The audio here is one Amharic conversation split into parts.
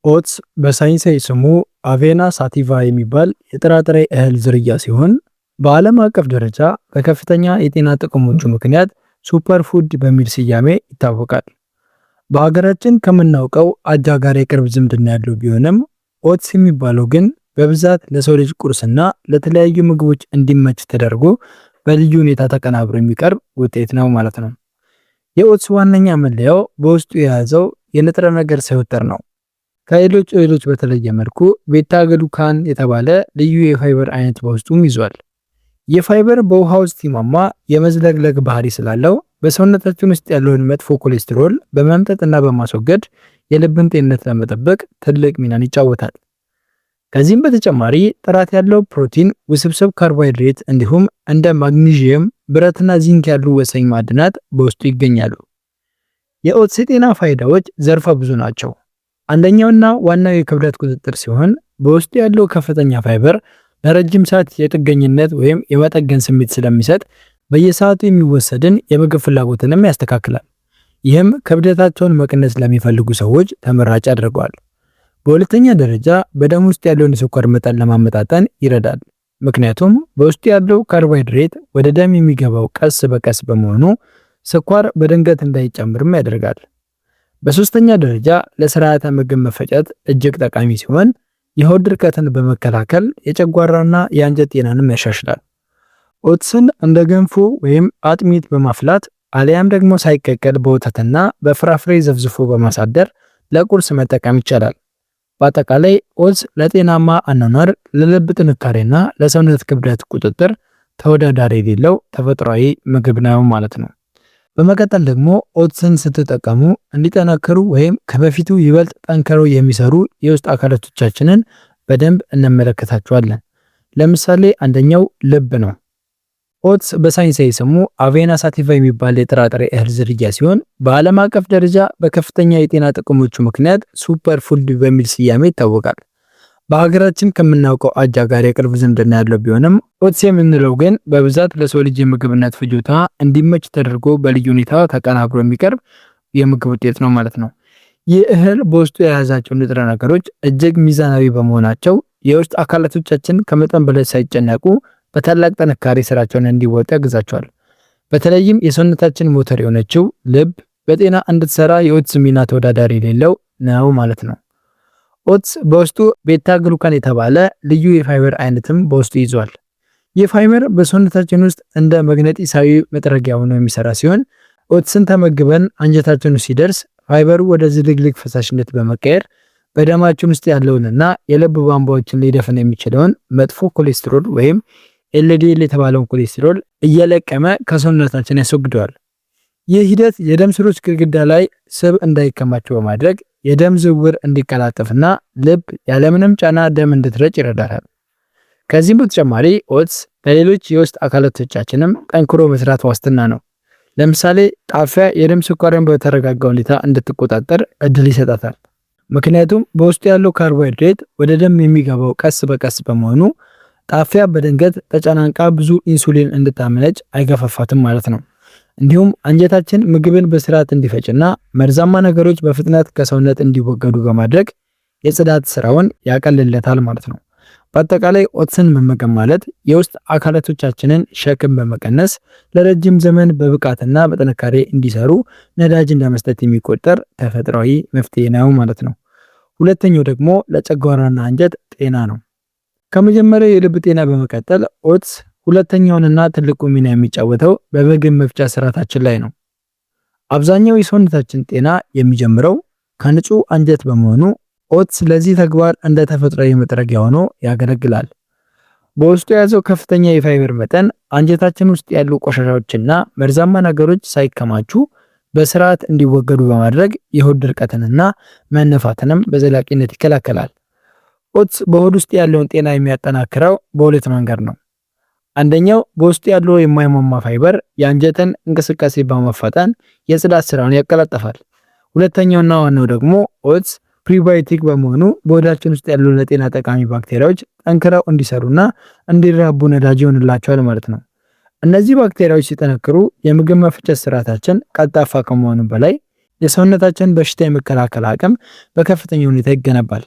ኦትስ በሳይንሳዊ ስሙ አቬና ሳቲቫ የሚባል የጥራጥሬ እህል ዝርያ ሲሆን በዓለም አቀፍ ደረጃ በከፍተኛ የጤና ጥቅሞቹ ምክንያት ሱፐር ፉድ በሚል ስያሜ ይታወቃል። በሀገራችን ከምናውቀው አጃ ጋር የቅርብ ዝምድና ያለው ቢሆንም ኦትስ የሚባለው ግን በብዛት ለሰው ልጅ ቁርስና ለተለያዩ ምግቦች እንዲመች ተደርጎ በልዩ ሁኔታ ተቀናብሮ የሚቀርብ ውጤት ነው ማለት ነው። የኦትስ ዋነኛ መለያው በውስጡ የያዘው የንጥረ ነገር ስብጥር ነው። ከሌሎች እህሎች በተለየ መልኩ ቤታ ግሉካን የተባለ ልዩ የፋይበር አይነት በውስጡም ይዟል። የፋይበር በውሃ ውስጥ ሲሟሟ የመዝለግለግ ባህሪ ስላለው በሰውነታችን ውስጥ ያለውን መጥፎ ኮሌስትሮል በመምጠጥና በማስወገድ የልብን ጤንነት ለመጠበቅ ትልቅ ሚናን ይጫወታል። ከዚህም በተጨማሪ ጥራት ያለው ፕሮቲን፣ ውስብስብ ካርቦሃይድሬት እንዲሁም እንደ ማግኒዥየም፣ ብረትና ዚንክ ያሉ ወሳኝ ማዕድናት በውስጡ ይገኛሉ። የኦትስ የጤና ፋይዳዎች ዘርፈ ብዙ ናቸው። አንደኛውና ዋናው የክብደት ቁጥጥር ሲሆን በውስጡ ያለው ከፍተኛ ፋይበር ለረጅም ሰዓት የጥገኝነት ወይም የመጠገን ስሜት ስለሚሰጥ በየሰዓቱ የሚወሰድን የምግብ ፍላጎትንም ያስተካክላል። ይህም ክብደታቸውን መቀነስ ለሚፈልጉ ሰዎች ተመራጭ ያደርገዋል። በሁለተኛ ደረጃ በደም ውስጥ ያለውን የስኳር መጠን ለማመጣጠን ይረዳል። ምክንያቱም በውስጡ ያለው ካርቦሃይድሬት ወደ ደም የሚገባው ቀስ በቀስ በመሆኑ ስኳር በድንገት እንዳይጨምርም ያደርጋል። በሶስተኛ ደረጃ ለስርዓተ ምግብ መፈጨት እጅግ ጠቃሚ ሲሆን የሆድ ድርቀትን በመከላከል የጨጓራና የአንጀት ጤናንም ያሻሽላል። ኦትስን እንደ ገንፎ ወይም አጥሚት በማፍላት አሊያም ደግሞ ሳይቀቀል በወተትና በፍራፍሬ ዘፍዝፎ በማሳደር ለቁርስ መጠቀም ይቻላል። በአጠቃላይ ኦትስ ለጤናማ አኗኗር፣ ለልብ ጥንካሬና ለሰውነት ክብደት ቁጥጥር ተወዳዳሪ የሌለው ተፈጥሯዊ ምግብ ነው ማለት ነው። በመቀጠል ደግሞ ኦትስን ስትጠቀሙ እንዲጠናከሩ ወይም ከበፊቱ ይበልጥ ጠንክረው የሚሰሩ የውስጥ አካላቶቻችንን በደንብ እንመለከታቸዋለን። ለምሳሌ አንደኛው ልብ ነው። ኦትስ በሳይንሳዊ ስሙ አቬና ሳቲቫ የሚባል የጥራጥሬ እህል ዝርያ ሲሆን በዓለም አቀፍ ደረጃ በከፍተኛ የጤና ጥቅሞቹ ምክንያት ሱፐር ፉድ በሚል ስያሜ ይታወቃል። በሀገራችን ከምናውቀው አጃ ጋር የቅርብ ዝምድና ያለው ቢሆንም ኦትስ የምንለው ግን በብዛት ለሰው ልጅ የምግብነት ፍጆታ እንዲመች ተደርጎ በልዩ ሁኔታ ተቀናብሮ የሚቀርብ የምግብ ውጤት ነው ማለት ነው። ይህ እህል በውስጡ የያዛቸው ንጥረ ነገሮች እጅግ ሚዛናዊ በመሆናቸው የውስጥ አካላቶቻችን ከመጠን በላይ ሳይጨነቁ በታላቅ ጥንካሬ ስራቸውን እንዲወጡ ያግዛቸዋል። በተለይም የሰውነታችን ሞተር የሆነችው ልብ በጤና እንድትሰራ የኦትስ ሚና ተወዳዳሪ የሌለው ነው ማለት ነው። ኦትስ በውስጡ ቤታ ግሉካን የተባለ ልዩ የፋይበር አይነትም በውስጡ ይዟል። ይህ ፋይበር በሰውነታችን ውስጥ እንደ መግነጢሳዊ መጥረጊያ ሆኖ የሚሰራ ሲሆን ኦትስን ተመግበን አንጀታችን ሲደርስ ፋይበሩ ወደ ዝልግልግ ፈሳሽነት በመቀየር በደማችን ውስጥ ያለውንና የልብ ቧንቧዎችን ሊደፍን የሚችለውን መጥፎ ኮሌስትሮል ወይም ኤልዲኤል የተባለውን ኮሌስትሮል እየለቀመ ከሰውነታችን ያስወግደዋል። ይህ ሂደት የደም ስሮች ግድግዳ ላይ ስብ እንዳይከማቸው በማድረግ የደም ዝውውር እንዲቀላጠፍና ልብ ያለምንም ጫና ደም እንድትረጭ ይረዳል። ከዚህም በተጨማሪ ኦትስ ለሌሎች የውስጥ አካላቶቻችንም ጠንክሮ መስራት ዋስትና ነው። ለምሳሌ ጣፊያ የደም ስኳርን በተረጋጋ ሁኔታ እንድትቆጣጠር እድል ይሰጣታል። ምክንያቱም በውስጡ ያለው ካርቦሃይድሬት ወደ ደም የሚገባው ቀስ በቀስ በመሆኑ ጣፊያ በድንገት ተጨናንቃ ብዙ ኢንሱሊን እንድታመነጭ አይገፋፋትም ማለት ነው። እንዲሁም አንጀታችን ምግብን በስርዓት እንዲፈጭና መርዛማ ነገሮች በፍጥነት ከሰውነት እንዲወገዱ በማድረግ የጽዳት ስራውን ያቀልለታል ማለት ነው። በአጠቃላይ ኦትስን መመገብ ማለት የውስጥ አካላቶቻችንን ሸክም በመቀነስ ለረጅም ዘመን በብቃትና በጥንካሬ እንዲሰሩ ነዳጅ እንደመስጠት የሚቆጠር ተፈጥሯዊ መፍትሄ ነው ማለት ነው። ሁለተኛው ደግሞ ለጨጓራና አንጀት ጤና ነው። ከመጀመሪያው የልብ ጤና በመቀጠል ኦትስ ሁለተኛውንና ትልቁ ሚና የሚጫወተው በምግብ መፍጫ ስርዓታችን ላይ ነው። አብዛኛው የሰውነታችን ጤና የሚጀምረው ከንጹህ አንጀት በመሆኑ ኦትስ ለዚህ ተግባር እንደ ተፈጥሯዊ መጥረጊያ ሆኖ ያገለግላል። በውስጡ የያዘው ከፍተኛ የፋይበር መጠን አንጀታችን ውስጥ ያሉ ቆሻሻዎችና መርዛማ ነገሮች ሳይከማቹ በስርዓት እንዲወገዱ በማድረግ የሆድ ድርቀትንና መነፋትንም በዘላቂነት ይከላከላል። ኦትስ በሆድ ውስጥ ያለውን ጤና የሚያጠናክረው በሁለት መንገድ ነው። አንደኛው በውስጡ ያለው የማይሟሟ ፋይበር የአንጀትን እንቅስቃሴ በማፋጠን የጽዳት ስራውን ያቀላጥፋል። ሁለተኛውና ዋናው ደግሞ ኦትስ ፕሪባዮቲክ በመሆኑ በሆዳችን ውስጥ ያሉ ለጤና ጠቃሚ ባክቴሪያዎች ጠንክረው እንዲሰሩና እንዲራቡ ነዳጅ ይሆንላቸዋል ማለት ነው። እነዚህ ባክቴሪያዎች ሲጠነክሩ የምግብ መፍጨት ስርዓታችን ቀልጣፋ ከመሆኑ በላይ የሰውነታችን በሽታ የመከላከል አቅም በከፍተኛ ሁኔታ ይገነባል።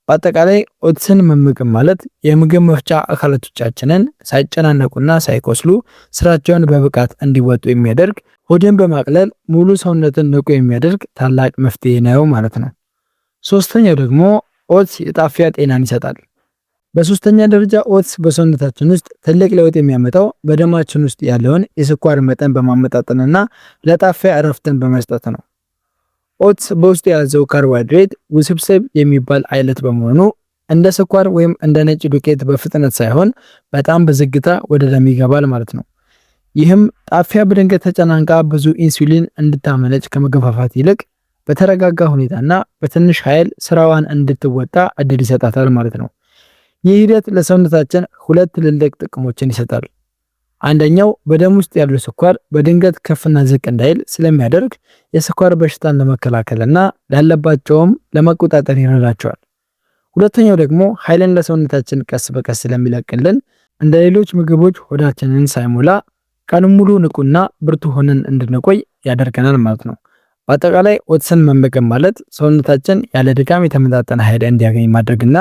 በአጠቃላይ ኦትስን መመገብ ማለት የምግብ መፍጫ አካላቶቻችንን ሳይጨናነቁና ሳይቆስሉ ስራቸውን በብቃት እንዲወጡ የሚያደርግ፣ ሆድን በማቅለል ሙሉ ሰውነትን ንቁ የሚያደርግ ታላቅ መፍትሄ ነው ማለት ነው። ሶስተኛው ደግሞ ኦትስ የጣፊያ ጤናን ይሰጣል። በሶስተኛ ደረጃ ኦትስ በሰውነታችን ውስጥ ትልቅ ለውጥ የሚያመጣው በደማችን ውስጥ ያለውን የስኳር መጠን በማመጣጠንና ለጣፊያ እረፍትን በመስጠት ነው። ኦትስ በውስጡ የያዘው ካርቦሃይድሬት ውስብስብ የሚባል አይነት በመሆኑ እንደ ስኳር ወይም እንደ ነጭ ዱቄት በፍጥነት ሳይሆን በጣም በዝግታ ወደ ደም ይገባል ማለት ነው። ይህም ጣፊያ በድንገት ተጨናንቃ ብዙ ኢንሱሊን እንድታመነጭ ከመገፋፋት ይልቅ በተረጋጋ ሁኔታና በትንሽ ኃይል ስራዋን እንድትወጣ እድል ይሰጣታል ማለት ነው። ይህ ሂደት ለሰውነታችን ሁለት ትልልቅ ጥቅሞችን ይሰጣል። አንደኛው በደም ውስጥ ያለው ስኳር በድንገት ከፍና ዝቅ እንዳይል ስለሚያደርግ የስኳር በሽታን ለመከላከልና ላለባቸውም ለመቆጣጠር ይረዳቸዋል። ሁለተኛው ደግሞ ኃይልን ለሰውነታችን ቀስ በቀስ ስለሚለቅልን እንደ ሌሎች ምግቦች ሆዳችንን ሳይሞላ ቀኑን ሙሉ ንቁና ብርቱ ሆነን እንድንቆይ ያደርገናል ማለት ነው። በአጠቃላይ ኦትስን መመገብ ማለት ሰውነታችን ያለ ድካም የተመጣጠነ ኃይል እንዲያገኝ ማድረግና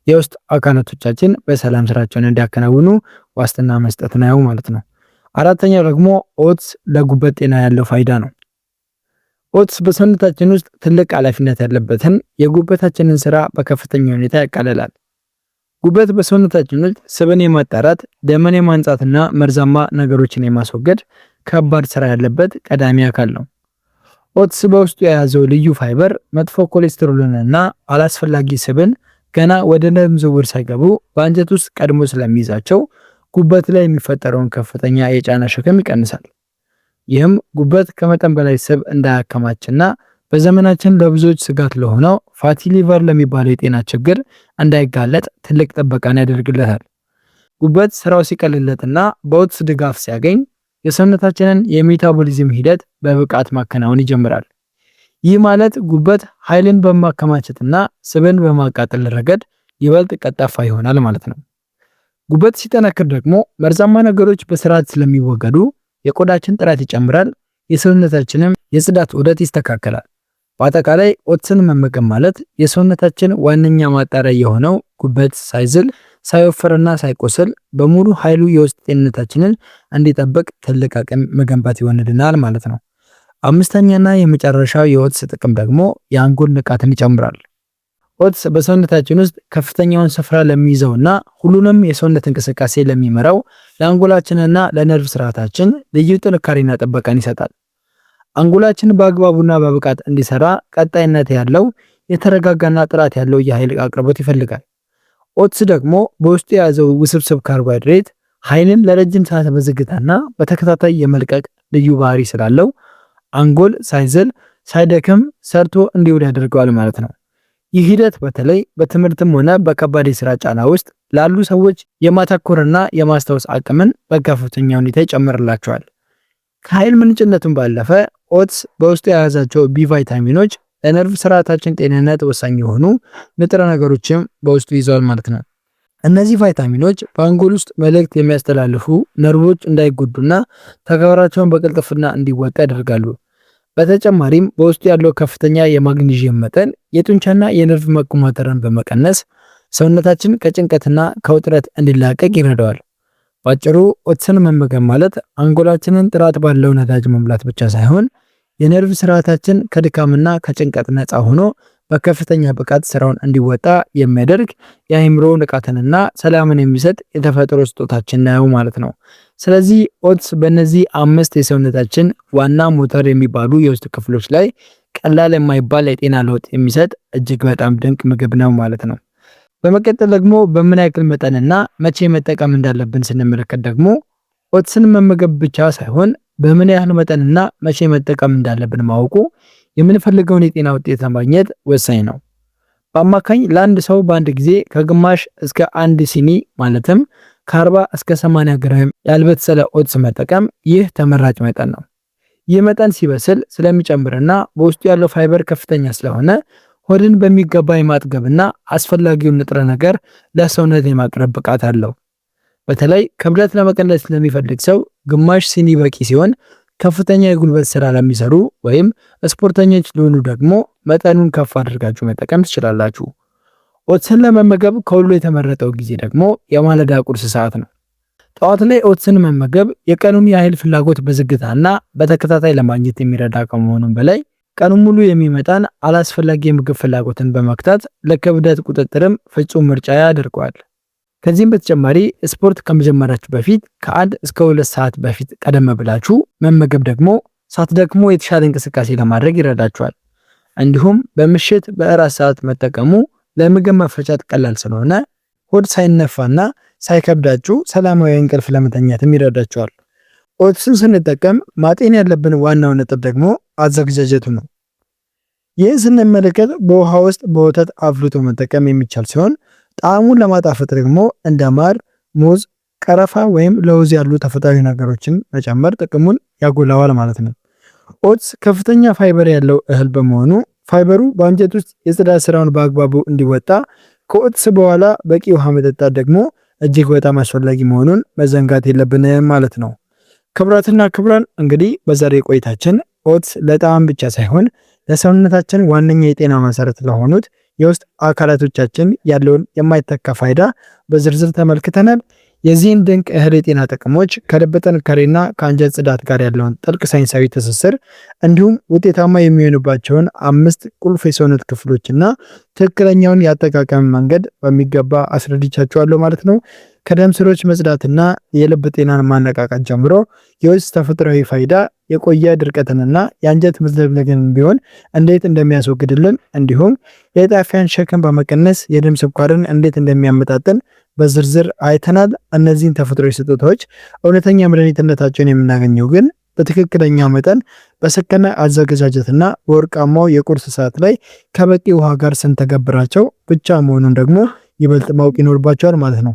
የውስጥ አካላቶቻችን በሰላም ስራቸውን እንዲያከናውኑ ዋስትና መስጠት ነው ማለት ነው። አራተኛው ደግሞ ኦትስ ለጉበት ጤና ያለው ፋይዳ ነው። ኦትስ በሰውነታችን ውስጥ ትልቅ ኃላፊነት ያለበትን የጉበታችንን ስራ በከፍተኛ ሁኔታ ያቃልላል። ጉበት በሰውነታችን ውስጥ ስብን የማጣራት ደምን የማንጻትና መርዛማ ነገሮችን የማስወገድ ከባድ ስራ ያለበት ቀዳሚ አካል ነው። ኦትስ በውስጡ የያዘው ልዩ ፋይበር መጥፎ ኮሌስትሮልንና አላስፈላጊ ስብን ገና ወደ ደም ዝውውር ሳይገቡ በአንጀት ውስጥ ቀድሞ ስለሚይዛቸው ጉበት ላይ የሚፈጠረውን ከፍተኛ የጫና ሸክም ይቀንሳል። ይህም ጉበት ከመጠን በላይ ስብ እንዳያከማችና በዘመናችን ለብዙዎች ስጋት ለሆነው ፋቲ ሊቨር ለሚባለው የጤና ችግር እንዳይጋለጥ ትልቅ ጥበቃን ያደርግለታል። ጉበት ስራው ሲቀልለትና በኦትስ ድጋፍ ሲያገኝ የሰውነታችንን የሜታቦሊዝም ሂደት በብቃት ማከናወን ይጀምራል። ይህ ማለት ጉበት ኃይልን በማከማቸትና ስብን በማቃጠል ረገድ ይበልጥ ቀልጣፋ ይሆናል ማለት ነው። ጉበት ሲጠነክር ደግሞ መርዛማ ነገሮች በስርዓት ስለሚወገዱ የቆዳችን ጥራት ይጨምራል፣ የሰውነታችንም የጽዳት ዑደት ይስተካከላል። በአጠቃላይ ኦትስን መመገብ ማለት የሰውነታችን ዋነኛ ማጣሪያ የሆነው ጉበት ሳይዝል ሳይወፈርና ሳይቆስል በሙሉ ኃይሉ የውስጥ ጤንነታችንን እንዲጠብቅ ትልቅ አቅም መገንባት ይሆንልናል ማለት ነው። አምስተኛና የመጨረሻው የኦትስ ጥቅም ደግሞ የአንጎል ንቃትን ይጨምራል። ኦትስ በሰውነታችን ውስጥ ከፍተኛውን ስፍራ ለሚይዘውና ሁሉንም የሰውነት እንቅስቃሴ ለሚመራው ለአንጎላችንና ለነርቭ ስርዓታችን ልዩ ጥንካሬና ጥበቃን ይሰጣል። አንጎላችን በአግባቡና በብቃት እንዲሰራ ቀጣይነት ያለው የተረጋጋና ጥራት ያለው የኃይል አቅርቦት ይፈልጋል። ኦትስ ደግሞ በውስጡ የያዘው ውስብስብ ካርቦሃይድሬት ኃይልን ለረጅም ሰዓት በዝግታና በተከታታይ የመልቀቅ ልዩ ባህሪ ስላለው አንጎል ሳይዝል ሳይደክም ሰርቶ እንዲውል ያደርገዋል ማለት ነው። ይህ ሂደት በተለይ በትምህርትም ሆነ በከባድ የስራ ጫና ውስጥ ላሉ ሰዎች የማተኮርና የማስታወስ አቅምን በከፍተኛ ሁኔታ ይጨምርላቸዋል። ከኃይል ምንጭነቱን ባለፈ ኦትስ በውስጡ የያዛቸው ቢ ቫይታሚኖች ለነርቭ ስርዓታችን ጤንነት ወሳኝ የሆኑ ንጥረ ነገሮችም በውስጡ ይዘዋል ማለት ነው። እነዚህ ቫይታሚኖች በአንጎል ውስጥ መልእክት የሚያስተላልፉ ነርቮች እንዳይጎዱና ተግባራቸውን በቅልጥፍና እንዲወጣ ያደርጋሉ። በተጨማሪም በውስጡ ያለው ከፍተኛ የማግኒዥየም መጠን የጡንቻና የነርቭ መኮማተርን በመቀነስ ሰውነታችን ከጭንቀትና ከውጥረት እንዲላቀቅ ይረዳዋል። ባጭሩ ኦትስን መመገብ ማለት አንጎላችንን ጥራት ባለው ነዳጅ መሙላት ብቻ ሳይሆን የነርቭ ስርዓታችን ከድካምና ከጭንቀት ነፃ ሆኖ በከፍተኛ ብቃት ስራውን እንዲወጣ የሚያደርግ የአእምሮ ንቃትንና ሰላምን የሚሰጥ የተፈጥሮ ስጦታችን ነው ማለት ነው። ስለዚህ ኦትስ በእነዚህ 5 የሰውነታችን ዋና ሞተር የሚባሉ የውስጥ ክፍሎች ላይ ቀላል የማይባል የጤና ለውጥ የሚሰጥ እጅግ በጣም ድንቅ ምግብ ነው ማለት ነው። በመቀጠል ደግሞ በምን ያክል መጠንና መቼ መጠቀም እንዳለብን ስንመለከት ደግሞ ኦትስን መመገብ ብቻ ሳይሆን በምን ያህል መጠንና መቼ መጠቀም እንዳለብን ማወቁ የምንፈልገውን የጤና ውጤት ለማግኘት ወሳኝ ነው። በአማካኝ ለአንድ ሰው በአንድ ጊዜ ከግማሽ እስከ 1 ሲኒ ማለትም ከ40 እስከ 80 ግራም ያልበሰለ ኦትስ መጠቀም ይህ ተመራጭ መጠን ነው። ይህ መጠን ሲበስል ስለሚጨምርና በውስጡ ያለው ፋይበር ከፍተኛ ስለሆነ ሆድን በሚገባ የማጥገብና አስፈላጊውን ንጥረ ነገር ለሰውነት የማቅረብ ብቃት አለው። በተለይ ክብደት ለመቀነስ ለሚፈልግ ሰው ግማሽ ሲኒ በቂ ሲሆን ከፍተኛ የጉልበት ስራ ለሚሰሩ ወይም ስፖርተኞች ለሆኑ ደግሞ መጠኑን ከፍ አድርጋችሁ መጠቀም ትችላላችሁ። ኦትስን ለመመገብ ከሁሉ የተመረጠው ጊዜ ደግሞ የማለዳ ቁርስ ሰዓት ነው። ጠዋት ላይ ኦትስን መመገብ የቀኑን የኃይል ፍላጎት በዝግታና በተከታታይ ለማግኘት የሚረዳ ከመሆኑም በላይ ቀኑን ሙሉ የሚመጣን አላስፈላጊ የምግብ ፍላጎትን በመክታት ለክብደት ቁጥጥርም ፍጹም ምርጫ ያደርገዋል። ከዚህም በተጨማሪ ስፖርት ከመጀመራችሁ በፊት ከ1 እስከ 2 ሰዓት በፊት ቀደም ብላችሁ መመገብ ደግሞ ሳትደክሙ የተሻለ እንቅስቃሴ ለማድረግ ይረዳችኋል። እንዲሁም በምሽት በእራት ሰዓት መጠቀሙ ለምግብ መፈጨት ቀላል ስለሆነ ሆድ ሳይነፋና ሳይከብዳችሁ ሰላማዊ እንቅልፍ ለመተኛትም ይረዳችኋል። ኦትስን ስንጠቀም ማጤን ያለብን ዋናው ነጥብ ደግሞ አዘገጃጀቱ ነው። ይህን ስንመለከት በውሃ ውስጥ በወተት አፍልቶ መጠቀም የሚቻል ሲሆን ጣዕሙን ለማጣፈጥ ደግሞ እንደ ማር፣ ሙዝ፣ ቀረፋ ወይም ለውዝ ያሉ ተፈጥሯዊ ነገሮችን መጨመር ጥቅሙን ያጎላዋል ማለት ነው። ኦትስ ከፍተኛ ፋይበር ያለው እህል በመሆኑ ፋይበሩ በአንጀት ውስጥ የጽዳት ስራውን በአግባቡ እንዲወጣ ከኦትስ በኋላ በቂ ውሃ መጠጣት ደግሞ እጅግ በጣም አስፈላጊ መሆኑን መዘንጋት የለብንም ማለት ነው። ክቡራትና ክቡራን እንግዲህ በዛሬ ቆይታችን ኦትስ ለጣዕም ብቻ ሳይሆን ለሰውነታችን ዋነኛ የጤና መሰረት ለሆኑት የውስጥ አካላቶቻችን ያለውን የማይተካ ፋይዳ በዝርዝር ተመልክተናል። የዚህን ድንቅ እህል የጤና ጥቅሞች ከልብ ጥንካሬና ከአንጀት ጽዳት ጋር ያለውን ጥልቅ ሳይንሳዊ ትስስር እንዲሁም ውጤታማ የሚሆኑባቸውን 5 ቁልፍ የሰውነት ክፍሎችና ትክክለኛውን የአጠቃቀም መንገድ በሚገባ አስረድቻችኋለሁ ማለት ነው። ከደም ስሮች መጽዳትና የልብ ጤናን ማነቃቃት ጀምሮ የውስጥ ተፈጥሯዊ ፋይዳ የቆየ ድርቀትንና የአንጀት መዝለግለግን ቢሆን እንዴት እንደሚያስወግድልን እንዲሁም የጣፊያን ሸክም በመቀነስ የደም ስኳርን እንዴት እንደሚያመጣጥን በዝርዝር አይተናል። እነዚህን ተፈጥሯዊ ስጦታዎች እውነተኛ መድኃኒትነታቸውን የምናገኘው ግን በትክክለኛ መጠን በሰከነ አዘገጃጀትና በወርቃማው የቁርስ ሰዓት ላይ ከበቂ ውሃ ጋር ስንተገብራቸው ብቻ መሆኑን ደግሞ ይበልጥ ማወቅ ይኖርባቸዋል ማለት ነው።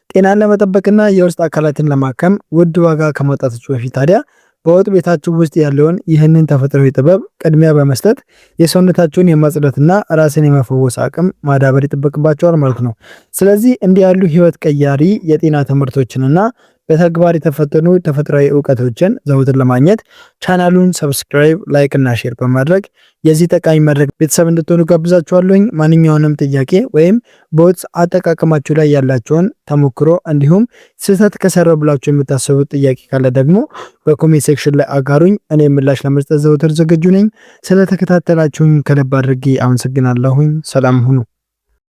ጤናን ለመጠበቅና የውስጥ አካላትን ለማከም ውድ ዋጋ ከማውጣታችሁ በፊት ታዲያ በወጥ ቤታችሁ ውስጥ ያለውን ይህንን ተፈጥሯዊ ጥበብ ቅድሚያ በመስጠት የሰውነታችሁን የማጽዳትና ራስን የመፈወስ አቅም ማዳበር ይጠበቅባቸዋል ማለት ነው። ስለዚህ እንዲህ ያሉ ህይወት ቀያሪ የጤና ትምህርቶችንና በተግባር የተፈተኑ ተፈጥሯዊ እውቀቶችን ዘውትር ለማግኘት ቻናሉን ሰብስክራይብ፣ ላይክ እና ሼር በማድረግ የዚህ ጠቃሚ መድረክ ቤተሰብ እንድትሆኑ ጋብዛችኋለሁ። ማንኛውንም ጥያቄ ወይም በኦትስ አጠቃቀማችሁ ላይ ያላችሁን ተሞክሮ እንዲሁም ስህተት ከሰራው ብላችሁ የምታስቡት ጥያቄ ካለ ደግሞ በኮሜንት ሴክሽን ላይ አጋሩኝ። እኔ ምላሽ ለመስጠት ዘውትር ዝግጁ ነኝ። ስለተከታተላችሁኝ ከልብ አድርጌ አመሰግናለሁኝ። ሰላም ሁኑ።